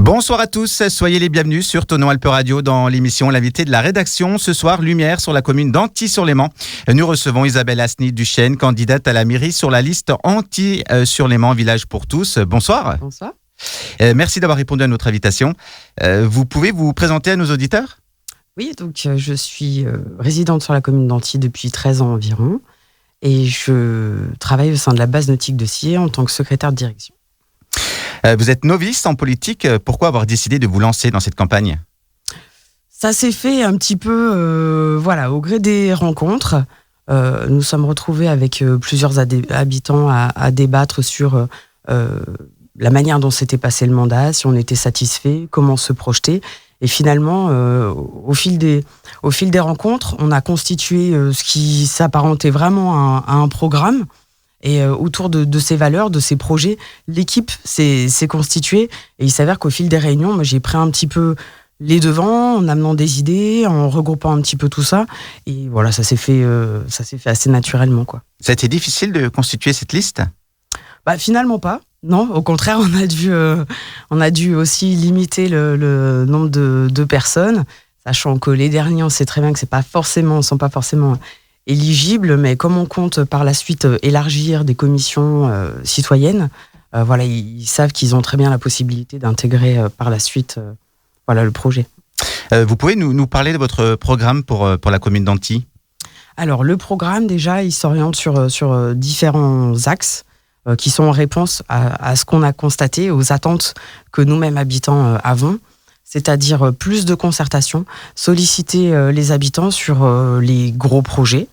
Bonsoir à tous, soyez les bienvenus sur Tonon Alpe Radio dans l'émission L'invité de la rédaction. Ce soir, lumière sur la commune d'Antilly-sur-Léman. Nous recevons Isabelle Asni-Duchesne, candidate à la mairie sur la liste Antilly-sur-Léman, village pour tous. Bonsoir. Bonsoir. Merci d'avoir répondu à notre invitation. Vous pouvez vous présenter à nos auditeurs ? Oui, donc je suis résidente sur la commune d'Antilly depuis 13 ans environ et je travaille au sein de la base nautique de Sillé en tant que secrétaire de direction. Vous êtes novice en politique. Pourquoi avoir décidé de vous lancer dans cette campagne ? Ça s'est fait un petit peu au gré des rencontres. Nous sommes retrouvés avec plusieurs habitants à débattre sur la manière dont s'était passé le mandat, si on était satisfait, comment se projeter. Et finalement, au fil des rencontres, on a constitué ce qui s'apparentait vraiment à un programme. Et autour de ces valeurs, de ces projets, l'équipe s'est constituée. Et il s'avère qu'au fil des réunions, moi, j'ai pris un petit peu les devants, en amenant des idées, en regroupant un petit peu tout ça. Et voilà, ça s'est fait assez naturellement, quoi. Ça a été difficile de constituer cette liste ? Finalement pas. Non, au contraire, on a dû aussi limiter le nombre de personnes, sachant que les derniers, on sait très bien que sont pas forcément éligibles, mais comme on compte par la suite élargir des commissions citoyennes, ils savent qu'ils ont très bien la possibilité d'intégrer par la suite le projet. Vous pouvez nous parler de votre programme pour la commune d'Antilly ? Alors, le programme, déjà, il s'oriente sur différents axes qui sont en réponse à ce qu'on a constaté, aux attentes que nous-mêmes habitants avons. C'est-à-dire plus de concertation, solliciter les habitants sur les gros projets.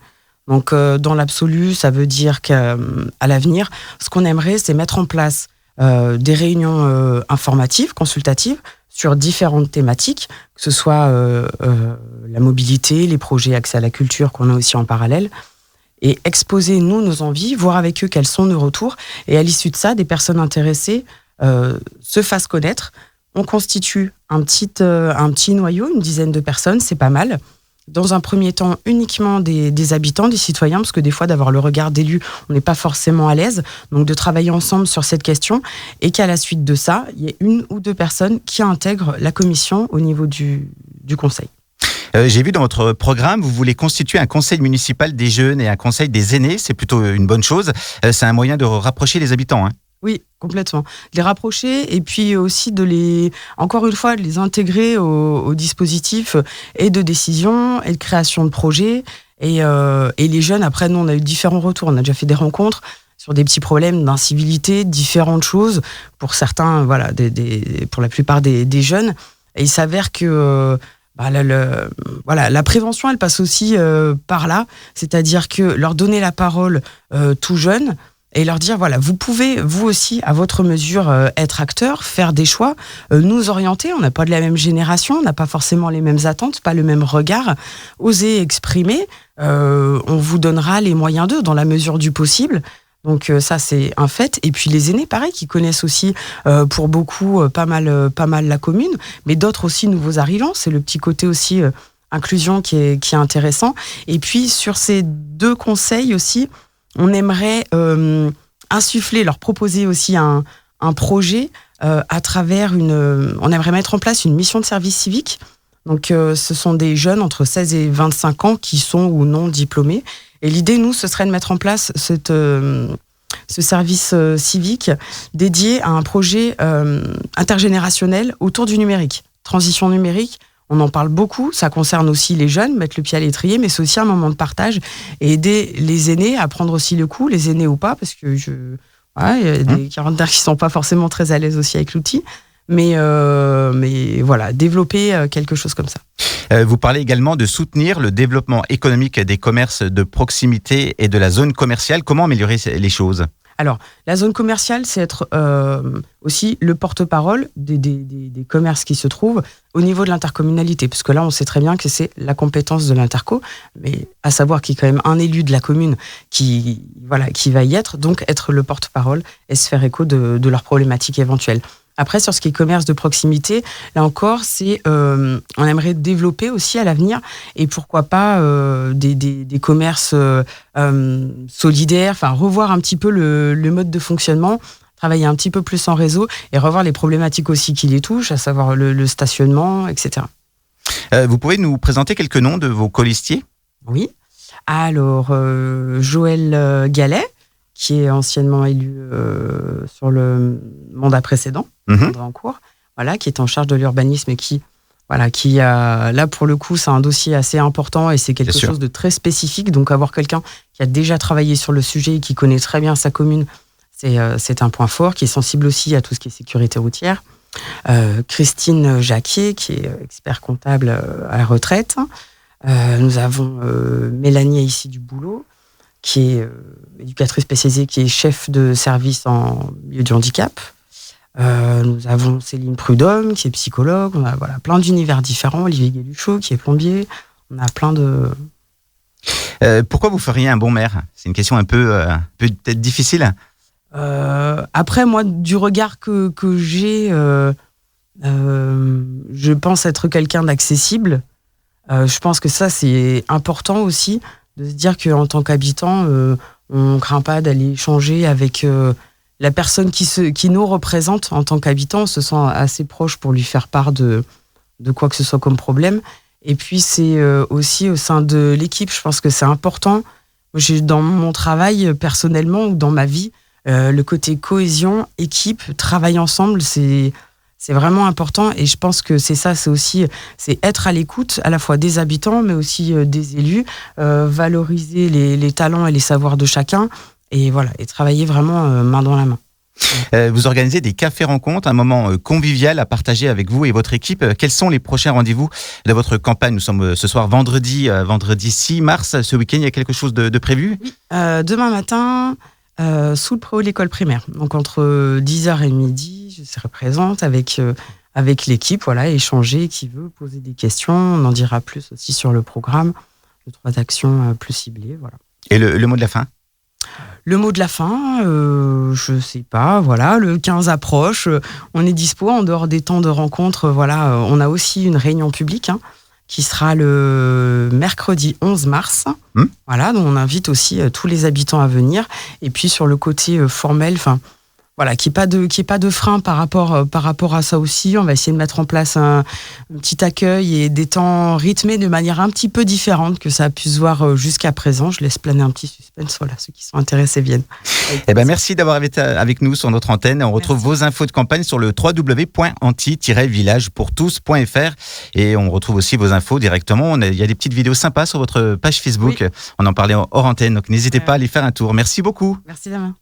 Donc, dans l'absolu, ça veut dire qu'à l'avenir, ce qu'on aimerait, c'est mettre en place des réunions informatives, consultatives, sur différentes thématiques, que ce soit la mobilité, les projets accès à la culture qu'on a aussi en parallèle, et exposer, nos envies, voir avec eux quels sont nos retours, et à l'issue de ça, des personnes intéressées se fassent connaître. On constitue un petit noyau, une dizaine de personnes, c'est pas mal. Dans un premier temps, uniquement des habitants, des citoyens, parce que des fois, d'avoir le regard d'élus, on n'est pas forcément à l'aise. Donc, de travailler ensemble sur cette question et qu'à la suite de ça, il y ait une ou deux personnes qui intègrent la commission au niveau du conseil. J'ai vu dans votre programme, vous voulez constituer un conseil municipal des jeunes et un conseil des aînés. C'est plutôt une bonne chose. C'est un moyen de rapprocher les habitants, hein. Oui, complètement. De les rapprocher et puis aussi de les intégrer au dispositif et de décision et de création de projets. Et les jeunes, après, nous, on a eu différents retours. On a déjà fait des rencontres sur des petits problèmes d'incivilité, différentes choses. Pour certains, pour la plupart des jeunes. Et il s'avère que la prévention, elle passe aussi par là. C'est-à-dire que leur donner la parole tout jeune, et leur dire, vous pouvez, vous aussi, à votre mesure, être acteur, faire des choix, nous orienter. On n'a pas de la même génération, on n'a pas forcément les mêmes attentes, pas le même regard. Oser exprimer, on vous donnera les moyens d'eux, dans la mesure du possible. Donc ça, c'est un fait. Et puis les aînés, pareil, qui connaissent aussi, pour beaucoup, pas mal la commune, mais d'autres aussi nouveaux arrivants. C'est le petit côté aussi inclusion qui est intéressant. Et puis, sur ces deux conseils aussi, on aimerait insuffler, leur proposer aussi un projet à travers on aimerait mettre en place une mission de service civique. Donc, ce sont des jeunes entre 16 et 25 ans qui sont ou non diplômés. Et l'idée, nous, ce serait de mettre en place ce service civique dédié à un projet intergénérationnel autour du numérique. Transition numérique. On en parle beaucoup, ça concerne aussi les jeunes, mettre le pied à l'étrier, mais c'est aussi un moment de partage et aider les aînés à prendre aussi le coup, les aînés ou pas, parce que il y a des quarantenaires qui sont pas forcément très à l'aise aussi avec l'outil, mais développer quelque chose comme ça. Vous parlez également de soutenir le développement économique des commerces de proximité et de la zone commerciale. Comment améliorer les choses ? Alors, la zone commerciale, c'est être aussi le porte-parole des commerces qui se trouvent au niveau de l'intercommunalité, parce que là, on sait très bien que c'est la compétence de l'interco, mais à savoir qu'il y a quand même un élu de la commune qui va y être, donc être le porte-parole et se faire écho de leurs problématiques éventuelles. Après, sur ce qui est commerce de proximité, là encore, on aimerait développer aussi à l'avenir, et pourquoi pas des commerces solidaires, enfin revoir un petit peu le mode de fonctionnement, travailler un petit peu plus en réseau et revoir les problématiques aussi qui les touchent, à savoir le stationnement, etc. Vous pouvez nous présenter quelques noms de vos colistiers ? Oui. Alors, Joël Gallet, qui est anciennement élu sur le mandat précédent, mandat en cours, voilà, qui est en charge de l'urbanisme et qui a, là pour le coup, c'est un dossier assez important et c'est quelque chose de très spécifique. Donc avoir quelqu'un qui a déjà travaillé sur le sujet et qui connaît très bien sa commune, c'est un point fort, qui est sensible aussi à tout ce qui est sécurité routière. Christine Jacquier, qui est expert comptable à la retraite. Nous avons Mélanie ici du Boulot, qui est éducatrice spécialisée, qui est chef de service en milieu du handicap. Nous avons Céline Prudhomme, qui est psychologue. On a plein d'univers différents. Olivier Guéluchot, qui est plombier. On a plein de... Pourquoi vous feriez un bon maire ? C'est une question un peu peut-être difficile. Après, moi, du regard que j'ai, je pense être quelqu'un d'accessible. Je pense que ça, c'est important aussi, de se dire qu'en tant qu'habitant, on ne craint pas d'aller échanger avec la personne qui nous représente en tant qu'habitant. On se sent assez proche pour lui faire part de quoi que ce soit comme problème. Et puis, c'est aussi au sein de l'équipe, je pense que c'est important. Dans mon travail, personnellement, ou dans ma vie, le côté cohésion, équipe, travail ensemble, c'est vraiment important. Et je pense que c'est être à l'écoute à la fois des habitants, mais aussi des élus, valoriser les talents et les savoirs de chacun, et travailler vraiment main dans la main. Vous organisez des cafés-rencontres, un moment convivial à partager avec vous et votre équipe. Quels sont les prochains rendez-vous de votre campagne ? Nous sommes ce soir vendredi 6 mars. Ce week-end, il y a quelque chose de prévu ? Oui, demain matin... sous le préau de l'école primaire. Donc entre 10h et midi, je serai présente avec l'équipe, échanger, qui veut poser des questions. On en dira plus aussi sur le programme, 2-3 actions plus ciblées. Voilà. Et le mot de la fin ? Le mot de la fin, je sais pas, le 15 approche, on est dispo en dehors des temps de rencontre. On a aussi une réunion publique, qui sera le mercredi 11 mars. Donc on invite aussi tous les habitants à venir. Et puis sur le côté formel, qu'il n'y ait pas de frein par rapport à ça aussi. On va essayer de mettre en place un petit accueil et des temps rythmés de manière un petit peu différente que ça a pu se voir jusqu'à présent. Je laisse planer un petit suspense. Ceux qui sont intéressés viennent. Merci d'avoir été avec nous sur notre antenne. On retrouve vos infos de campagne sur le www.anti-villagepourtous.fr et on retrouve aussi vos infos directement. Il y a des petites vidéos sympas sur votre page Facebook. On en parlait hors antenne, donc n'hésitez pas à aller faire un tour. Merci beaucoup. Merci Damien.